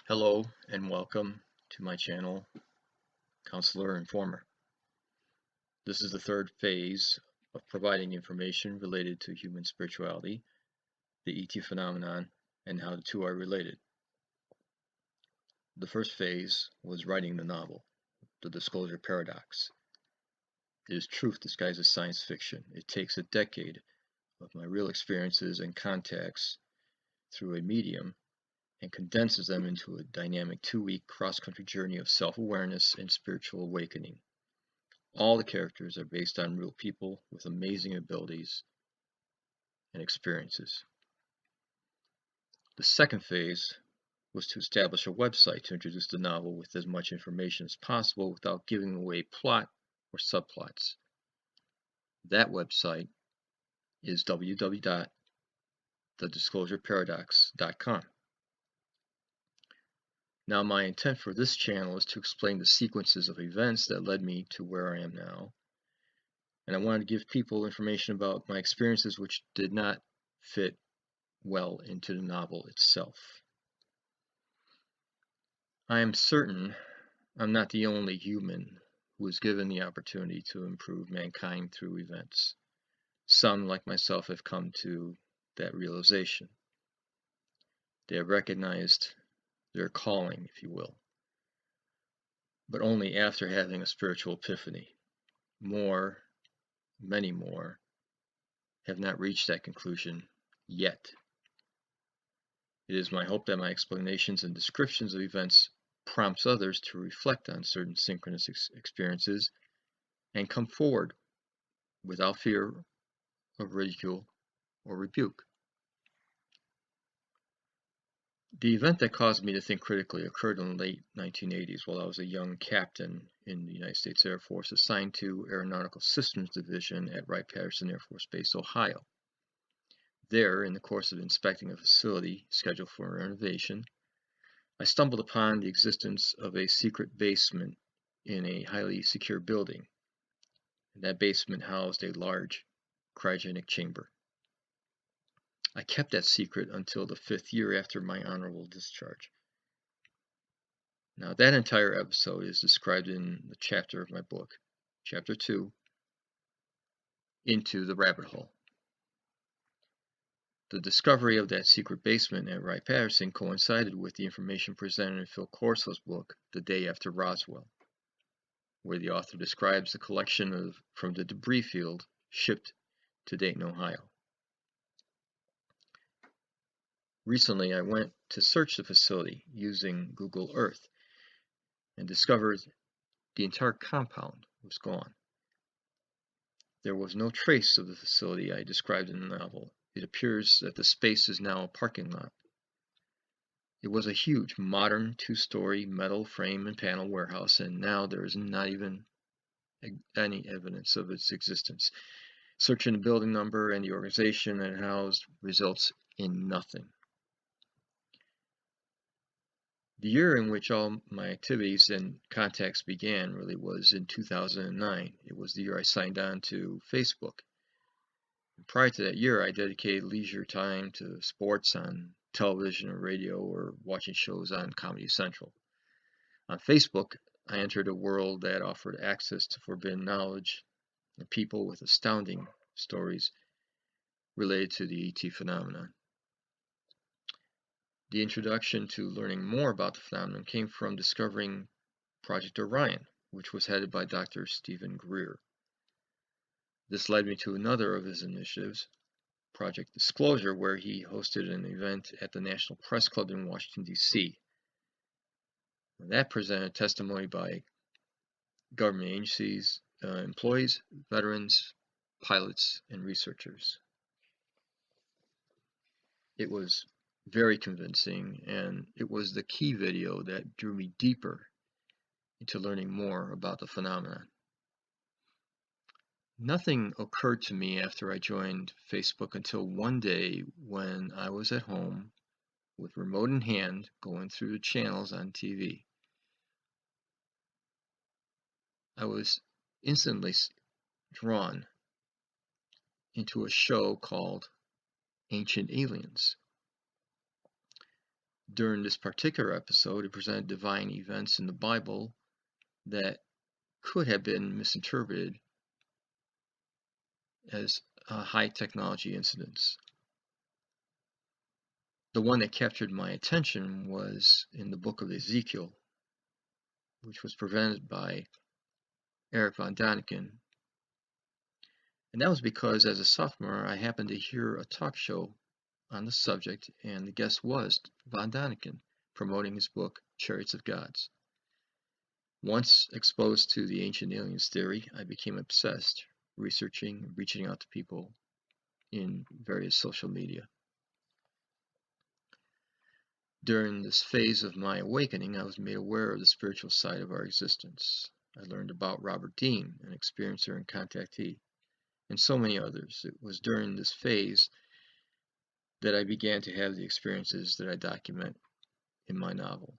Hello and welcome to my channel, Counselor Informer. This is the third phase of providing information related to human spirituality, the ET phenomenon, and how the two are related. The first phase was writing the novel, The Disclosure Paradox. It is truth disguised as science fiction. It takes a decade of my real experiences and contacts through a medium and condenses them into a dynamic 2-week cross-country journey of self-awareness and spiritual awakening. All the characters are based on real people with amazing abilities and experiences. The second phase was to establish a website to introduce the novel with as much information as possible without giving away plot or subplots. That website is www.thedisclosureparadox.com. Now, my intent for this channel is to explain the sequences of events that led me to where I am now, and I wanted to give people information about my experiences which did not fit well into the novel itself. I am certain I'm not the only human who is given the opportunity to improve mankind through events. Some, like myself, have come to that realization. They have recognized their calling, if you will, but only after having a spiritual epiphany. More, many more, have not reached that conclusion yet. It is my hope that my explanations and descriptions of events prompts others to reflect on certain synchronous experiences and come forward without fear of ridicule or rebuke. The event that caused me to think critically occurred in the late 1980s while I was a young captain in the United States Air Force assigned to Aeronautical Systems Division at Wright-Patterson Air Force Base, Ohio. There, in the course of inspecting a facility scheduled for renovation, I stumbled upon the existence of a secret basement in a highly secure building. That basement housed a large cryogenic chamber. I kept that secret until the 5th year after my honorable discharge. Now, that entire episode is described in the chapter of my book, Chapter 2, Into the Rabbit Hole. The discovery of that secret basement at Wright-Patterson coincided with the information presented in Phil Corso's book, The Day After Roswell, where the author describes the collection from the debris field shipped to Dayton, Ohio. Recently, I went to search the facility using Google Earth and discovered the entire compound was gone. There was no trace of the facility I described in the novel. It appears that the space is now a parking lot. It was a huge, modern, 2-story metal frame and panel warehouse, and now there is not even any evidence of its existence. Searching the building number and the organization that it housed results in nothing. The year in which all my activities and contacts began really was in 2009. It was the year I signed on to Facebook. And prior to that year, I dedicated leisure time to sports on television or radio or watching shows on Comedy Central. On Facebook, I entered a world that offered access to forbidden knowledge and people with astounding stories related to the ET phenomenon. The introduction to learning more about the phenomenon came from discovering Project Orion, which was headed by Dr. Stephen Greer. This led me to another of his initiatives, Project Disclosure, where he hosted an event at the National Press Club in Washington, D.C. That presented testimony by government agencies, employees, veterans, pilots, and researchers. It was very convincing, and it was the key video that drew me deeper into learning more about the phenomenon. Nothing occurred to me after I joined Facebook until one day when I was at home with remote in hand going through the channels on TV. I was instantly drawn into a show called Ancient Aliens. During this particular episode, it presented divine events in the Bible that could have been misinterpreted as high technology incidents. The one that captured my attention was in the book of Ezekiel, which was presented by Eric von Daniken. And that was because as a sophomore, I happened to hear a talk show on the subject, and the guest was von Daniken, promoting his book, Chariots of Gods. Once exposed to the ancient aliens theory, I became obsessed, researching and reaching out to people in various social media. During this phase of my awakening, I was made aware of the spiritual side of our existence. I learned about Robert Dean, an experiencer and contactee, and so many others. It was during this phase that I began to have the experiences that I document in my novel.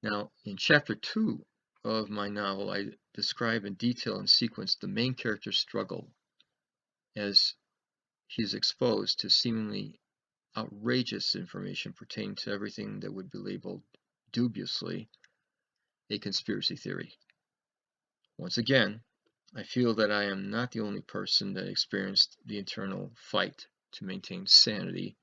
Now, in chapter 2 of my novel, I describe in detail and sequence the main character's struggle as he is exposed to seemingly outrageous information pertaining to everything that would be labeled dubiously a conspiracy theory. Once again, I feel that I am not the only person that experienced the internal fight to maintain sanity,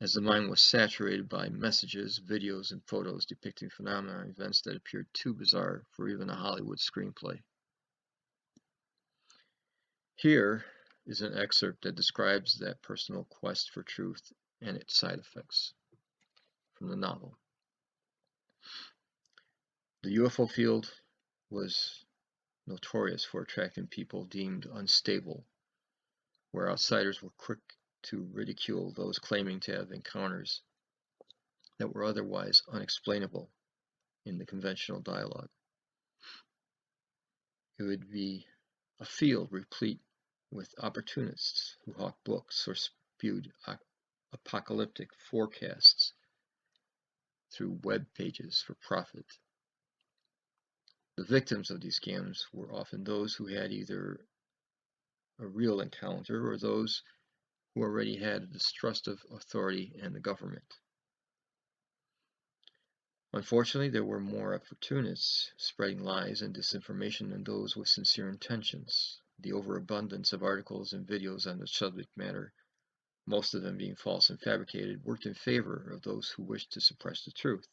as the mind was saturated by messages, videos, and photos depicting phenomena and events that appeared too bizarre for even a Hollywood screenplay. Here is an excerpt that describes that personal quest for truth and its side effects from the novel. The UFO field was notorious for attracting people deemed unstable, where outsiders were quick to ridicule those claiming to have encounters that were otherwise unexplainable in the conventional dialogue. It would be a field replete with opportunists who hawked books or spewed apocalyptic forecasts through web pages for profit. The victims of these scams were often those who had either a real encounter or those who already had a distrust of authority and the government. Unfortunately, there were more opportunists spreading lies and disinformation than those with sincere intentions. The overabundance of articles and videos on the subject matter, most of them being false and fabricated, worked in favor of those who wished to suppress the truth.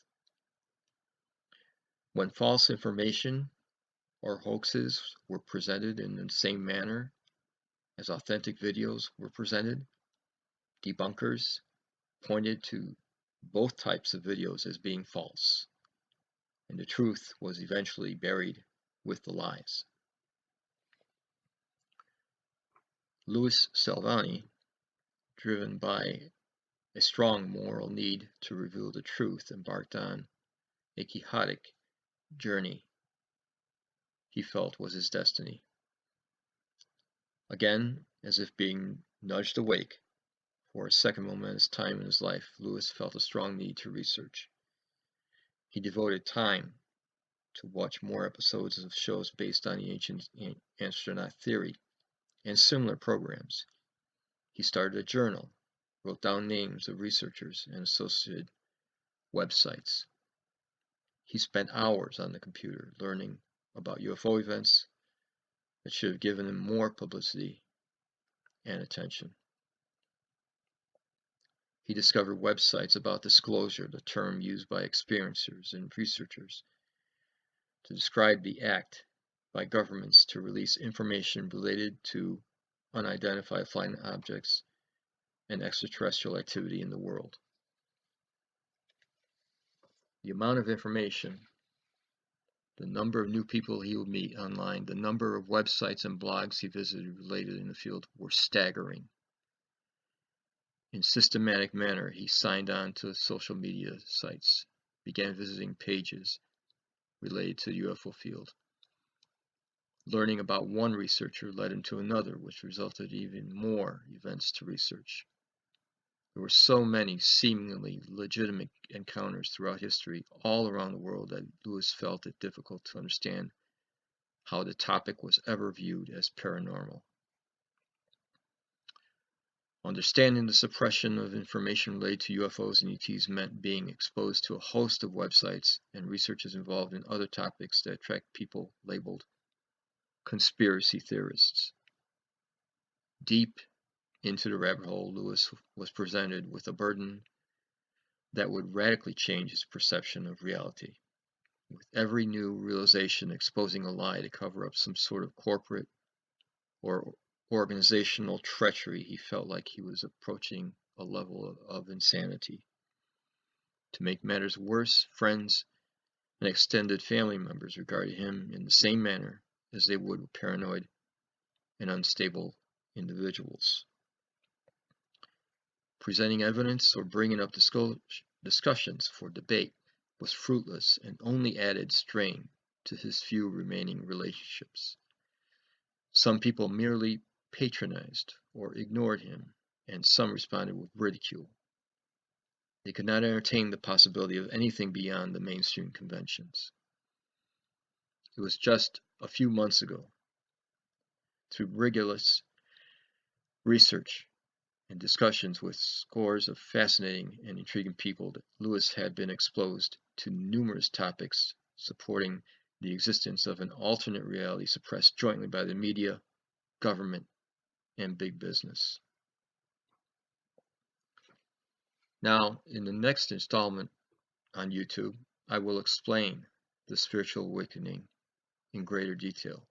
When false information or hoaxes were presented in the same manner as authentic videos were presented, debunkers pointed to both types of videos as being false, and the truth was eventually buried with the lies. Louis Salvani, driven by a strong moral need to reveal the truth, embarked on a quixotic journey he felt was his destiny. Again, as if being nudged awake, for a second momentous time in his life, Louis felt a strong need to research. He devoted time to watch more episodes of shows based on the ancient astronaut theory and similar programs. He started a journal, wrote down names of researchers and associated websites. He spent hours on the computer learning about UFO events that should have given him more publicity and attention. He discovered websites about disclosure, the term used by experiencers and researchers to describe the act by governments to release information related to unidentified flying objects and extraterrestrial activity in the world. The amount of information, the number of new people he would meet online, the number of websites and blogs he visited related in the field were staggering. In systematic manner, he signed on to social media sites, began visiting pages related to the UFO field. Learning about one researcher led him to another, which resulted in even more events to research. There were so many seemingly legitimate encounters throughout history all around the world that Lewis felt it difficult to understand how the topic was ever viewed as paranormal. Understanding the suppression of information related to UFOs and ETs meant being exposed to a host of websites and researchers involved in other topics that attract people labeled conspiracy theorists. Deep into the rabbit hole, Lewis was presented with a burden that would radically change his perception of reality. With every new realization exposing a lie to cover up some sort of corporate or organizational treachery, he felt like he was approaching a level of insanity. To make matters worse, friends and extended family members regarded him in the same manner as they would with paranoid and unstable individuals. Presenting evidence or bringing up discussions for debate was fruitless and only added strain to his few remaining relationships. Some people merely patronized or ignored him, and some responded with ridicule. They could not entertain the possibility of anything beyond the mainstream conventions. It was just a few months ago, through rigorous research and discussions with scores of fascinating and intriguing people, that Lewis had been exposed to numerous topics supporting the existence of an alternate reality suppressed jointly by the media, government, and big business. Now, in the next installment on YouTube, I will explain the spiritual awakening in greater detail.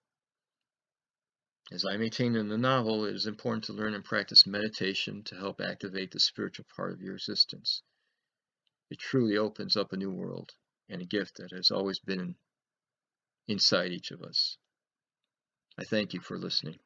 As I maintain in the novel, it is important to learn and practice meditation to help activate the spiritual part of your existence. It truly opens up a new world and a gift that has always been inside each of us. I thank you for listening.